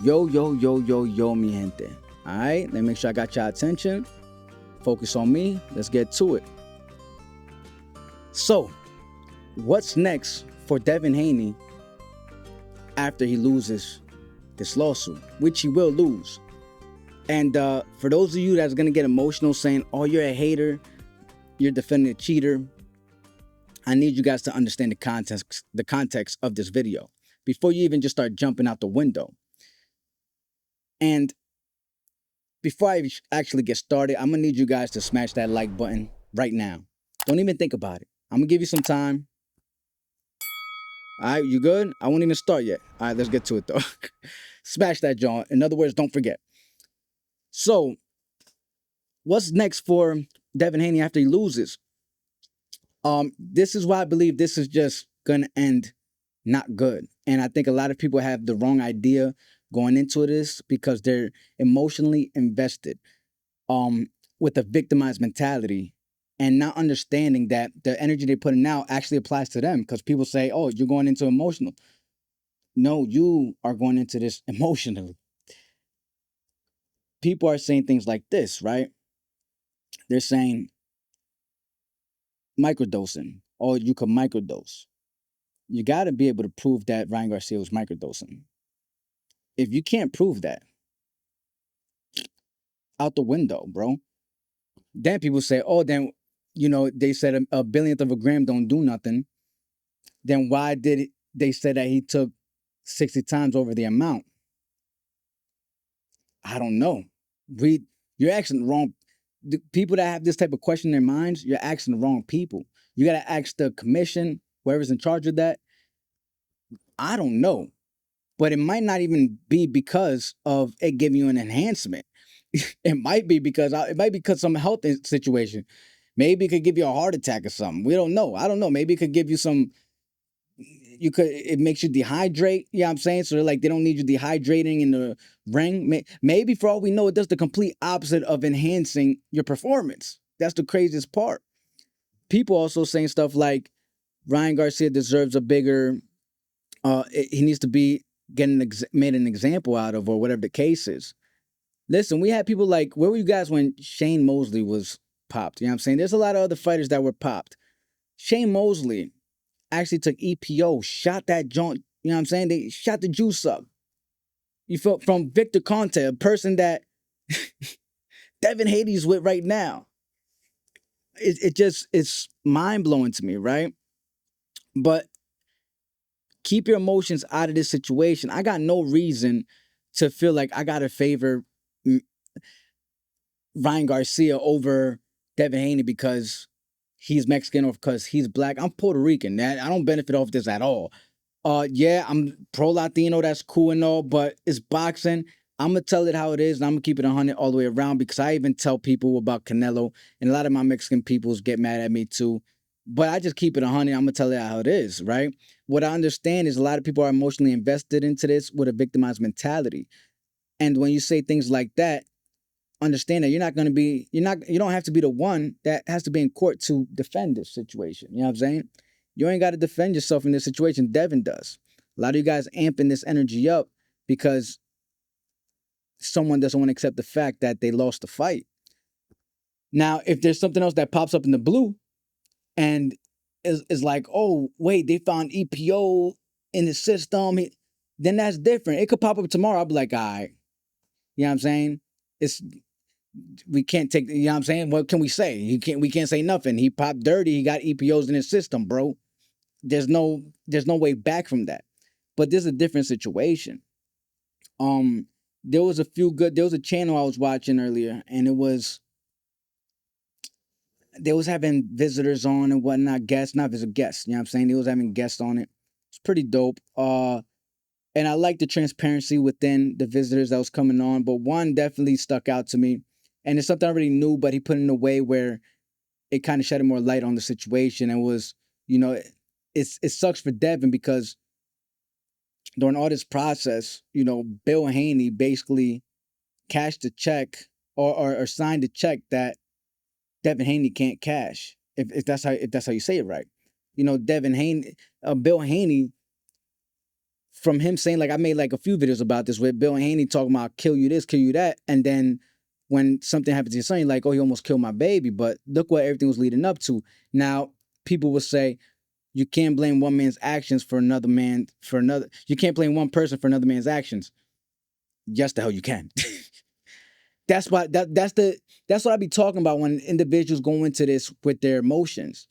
Yo, yo, yo, yo, yo, mi gente. All right, let me make sure I got your attention. Focus on me. Let's get to it. So, what's next for Devin Haney after he loses this lawsuit, which he will lose? And for those of you that's gonna get emotional saying, "Oh, you're a hater, you're defending a cheater," I need you guys to understand the context of this video before you even just start jumping out the window. And before I actually get started, I'm gonna need you guys to smash that like button right now. Don't even think about it. I'm gonna give you some time. All right, you good? I won't even start yet. All right, let's get to it though. Smash that, John. In other words, don't forget. So, what's next for Devin Haney after he loses? This is why I believe this is just gonna end not good. And I think a lot of people have the wrong idea going into this because they're emotionally invested with a victimized mentality and not understanding that the energy they're putting out actually applies to them. Because people say, "Oh, you're going into emotional." No, you are going into this emotionally. People are saying things like this, right? They're saying microdosing, or you could microdose. You got to be able to prove that Ryan Garcia was microdosing. If you can't prove that, out the window, bro. Then people say, "Oh, then they said a billionth of a gram don't do nothing." Then why did they say that he took 60 times over the amount? I don't know. You're asking the wrong the people that have this type of question in their minds. You're asking the wrong people. You got to ask the commission, whoever's in charge of that. I don't know, but it might not even be because of it giving you an enhancement. It might be because some health situation. Maybe it could give you a heart attack or something. We don't know. I don't know. Maybe it could give you some. It makes you dehydrate. Yeah, I'm saying so. Like they don't need you dehydrating in the ring. Maybe for all we know, it does the complete opposite of enhancing your performance. That's the craziest part. People also saying stuff like Ryan Garcia deserves a bigger. He needs to be getting made an example out of, or whatever the case is. Listen, we had people like, where were you guys when Shane Mosley was popped? You know what I'm saying? There's a lot of other fighters that were popped. Shane Mosley actually took EPO, shot that joint. You know what I'm saying? They shot the juice up. You felt from Victor Conte, a person that Devin Haney's with right now. It's mind blowing to me, right? But keep your emotions out of this situation. I got no reason to feel like I gotta favor Ryan Garcia over Devin Haney because he's Mexican or because he's black. I'm Puerto Rican. I don't benefit off this at all. Yeah, I'm pro Latino. That's cool and all, but it's boxing. I'm gonna tell it how it is, and I'm gonna keep it 100 all the way around because I even tell people about Canelo, and a lot of my Mexican peoples get mad at me too. But I just keep it 100. I'm gonna tell it how it is, right? What I understand is a lot of people are emotionally invested into this with a victimized mentality, and when you say things like that, understand that you don't have to be the one that has to be in court to defend this situation. You know what I'm saying? You ain't got to defend yourself in this situation. Devin does. A lot of you guys amping this energy up because someone doesn't want to accept the fact that they lost the fight. Now, if there's something else that pops up in the blue and is like, "Oh, wait, they found EPO in the system," then that's different. It could pop up tomorrow. I'll be like, "All right." You know what I'm saying? It's we can't take, you know what I'm saying? What can we say? We can't say nothing. He popped dirty. He got EPOs in his system, bro. There's no way back from that. But this is a different situation. Um, there was a channel I was watching earlier, and they was having visitors on and whatnot, guests, not visit guests, you know what I'm saying? They was having guests on it. It's pretty dope. And I like the transparency within the visitors that was coming on, but one definitely stuck out to me. And it's something I already knew, but he put it in a way where it kind of shed more light on the situation and was, you know, it sucks for Devin because during all this process, Bill Haney basically cashed a check or signed a check that Devin Haney can't cash. If that's how you say it right. Devin Haney, Bill Haney from him saying, like, I made like a few videos about this with Bill and Haney talking about kill you this, kill you that, and then when something happens to your son, you're like, oh, he almost killed my baby. But look what everything was leading up to. Now, people will say, you can't blame one man's actions for another man, for another. You can't blame one person for another man's actions. Yes, the hell you can. That's what I be talking about when individuals go into this with their emotions.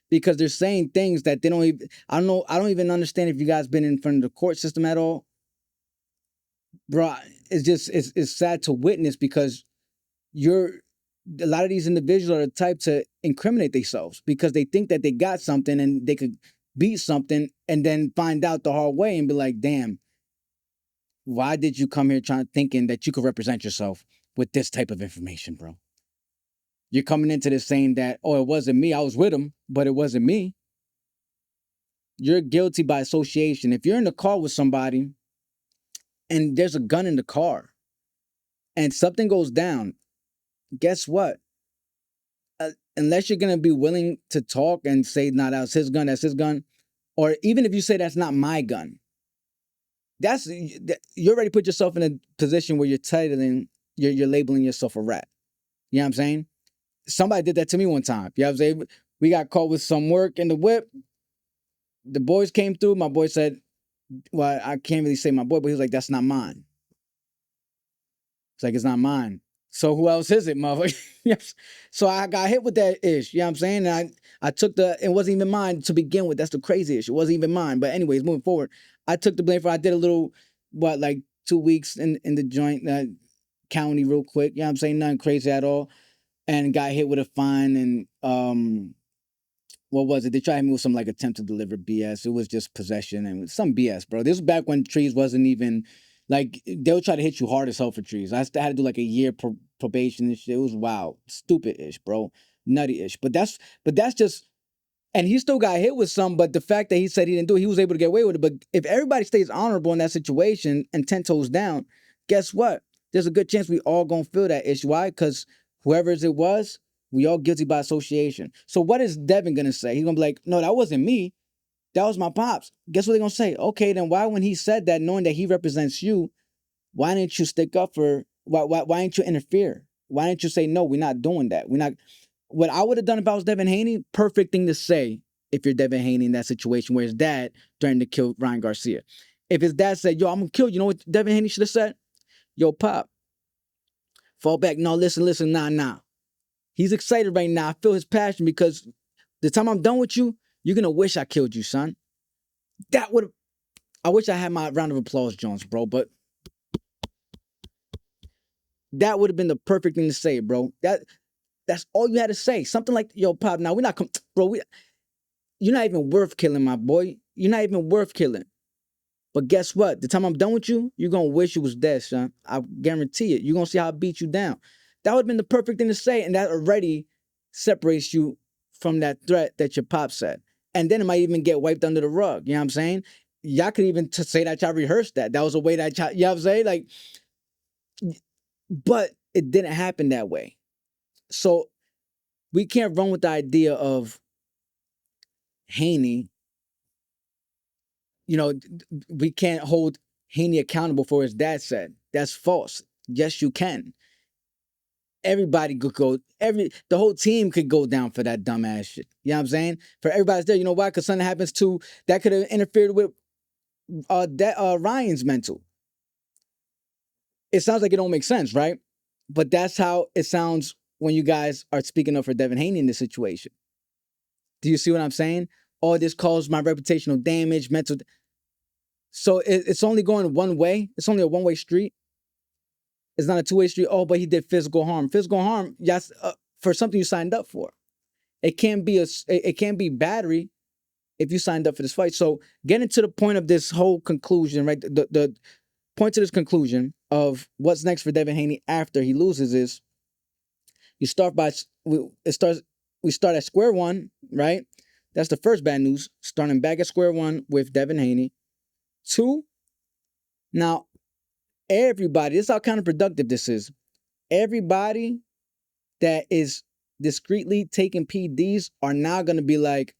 Because they're saying things that they don't even, I don't even understand if you guys been in front of the court system at all. Bro, it's sad to witness because you're a lot of these individuals are the type to incriminate themselves because they think that they got something and they could beat something and then find out the hard way and be like, damn, why did you come here thinking that you could represent yourself with this type of information, bro? You're coming into this saying that, oh, it wasn't me. I was with him, but it wasn't me. You're guilty by association. If you're in the car with somebody and there's a gun in the car and something goes down, guess what? Unless you're going to be willing to talk and say, nah, that's his gun, or even if you say that's not my gun, you already put yourself in a position where you're labeling yourself a rat. You know what I'm saying? Somebody did that to me one time. You know what I'm saying? We got caught with some work in the whip. The boys came through. My boy said, well, I can't really say my boy, but he was like, that's not mine. It's like, it's not mine. So who else is it, motherfucker? Yes. So I got hit with that ish. You know what I'm saying? And I took it wasn't even mine to begin with. That's the crazy issue. It wasn't even mine. But anyways, moving forward, I took the blame for I did a little, like 2 weeks in the joint county real quick. You know what I'm saying? Nothing crazy at all. And got hit with a fine and what was it? They tried me with some like attempt to deliver BS. It was just possession and some BS, bro. This was back when trees wasn't even like they'll try to hit you hard as hell for trees. I had to do like a year probation and shit. It was wild, stupid-ish, bro, nutty-ish. But that's just. And he still got hit with some, but the fact that he said he didn't do it, he was able to get away with it. But if everybody stays honorable in that situation and 10 toes down, guess what? There's a good chance we all gonna feel that issue. Why? Because whoever it was, we all guilty by association. So what is Devin gonna say? He's gonna be like, no, that wasn't me. That was my pops. Guess what they're gonna say? Okay, then why when he said that, knowing that he represents you, why didn't you stick up for why didn't you interfere? Why didn't you say no, we're not doing that? We're not what I would have done if I was Devin Haney, perfect thing to say if you're Devin Haney in that situation where his dad threatened to kill Ryan Garcia. If his dad said, yo, I'm gonna kill you, know what Devin Haney should have said? Yo, Pop, fall back. No, listen, nah. He's excited right now. I feel his passion because the time I'm done with you, you're gonna wish I killed you, son. That would I wish I had my round of applause, Jones, bro, but that would have been the perfect thing to say, bro. That's all you had to say. Something like, yo, Pop, now we're not, bro, you're not even worth killing, my boy. You're not even worth killing. But guess what? The time I'm done with you, you're going to wish you was dead, son. I guarantee it. You're going to see how I beat you down. That would have been the perfect thing to say, and that already separates you from that threat that your pop said. And then it might even get wiped under the rug. You know what I'm saying? Y'all could even say that y'all rehearsed that. That was a way that y'all, you know what I'm saying? Like, but it didn't happen that way. So we can't run with the idea of Haney. You know, we can't hold Haney accountable for what his dad said. That's false. Yes, you can. Everybody could go, the whole team could go down for that dumbass shit. You know what I'm saying? For everybody's there. You know why? Because something happens to, that could have interfered with Ryan's mental. It sounds like it don't make sense, right? But that's how it sounds when you guys are speaking up for Devin Haney in this situation. Do you see what I'm saying? All this caused my reputational damage, mental. So it's only going one way. It's only a one-way street. It's not a two-way street. Oh, but he did physical harm. Physical harm, yes, for something you signed up for. It can't be battery if you signed up for this fight. So getting to the point of this whole conclusion, right? The point to this conclusion of what's next for Devin Haney after he loses is we start at square one, right? That's the first bad news. Starting back at square one with Devin Haney. 2, now everybody, this is how counterproductive this is. Everybody that is discreetly taking PDs are now going to be like,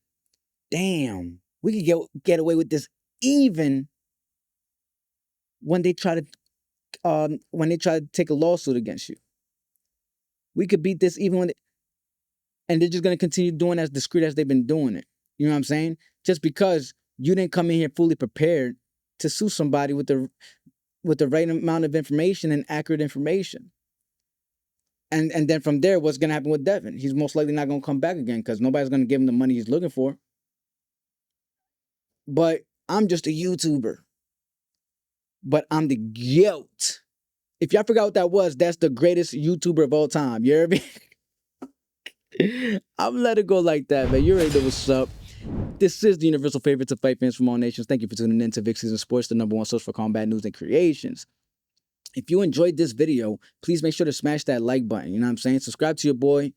damn, we could get away with this even when they try to take a lawsuit against you. We could beat this even when and they're just gonna continue doing as discreet as they've been doing it. You know what I'm saying? Just because you didn't come in here fully prepared to sue somebody with the right amount of information and accurate information. And then from there, what's gonna happen with Devin? He's most likely not gonna come back again because nobody's gonna give him the money he's looking for. But I'm just a YouTuber. But I'm the GOAT. If y'all forgot what that was, that's the greatest YouTuber of all time. You hear me? I'm let it go like that, man. You already know what's up. This is the universal favorite to fight fans from all nations. Thank you for tuning in to VIC SZN Sports, the #1 source for combat news and creations. If you enjoyed this video, please make sure to smash that like button. You know what I'm saying? Subscribe to your boy.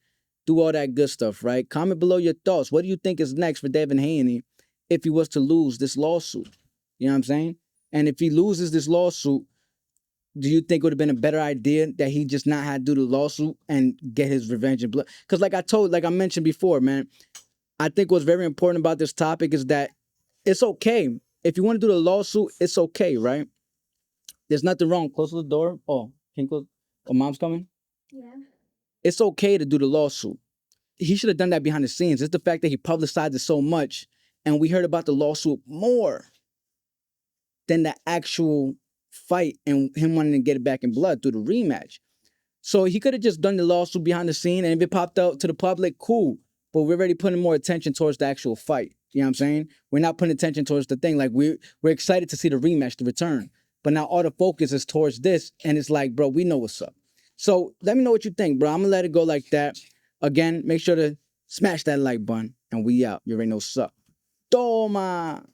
Do all that good stuff, right? Comment below your thoughts. What do you think is next for Devin Haney if he was to lose this lawsuit? You know what I'm saying? And if he loses this lawsuit, do you think it would have been a better idea that he just not had to do the lawsuit and get his revenge in blood? Because like I mentioned before, man, I think what's very important about this topic is that it's okay. If you want to do the lawsuit, it's okay, right? There's nothing wrong. Close the door. Oh, can you close? Oh, mom's coming? Yeah. It's okay to do the lawsuit. He should have done that behind the scenes. It's the fact that he publicized it so much and we heard about the lawsuit more than the actual fight and him wanting to get it back in blood through the rematch. So he could have just done the lawsuit behind the scene, and if it popped out to the public, cool. But we're already putting more attention towards the actual fight. You know what I'm saying? We're not putting attention towards the thing. Like we're excited to see the rematch, the return. But now all the focus is towards this, and it's like, bro, we know what's up. So let me know what you think, bro. I'm gonna let it go like that. Again, make sure to smash that like button, and we out. You already know what's up. Toma!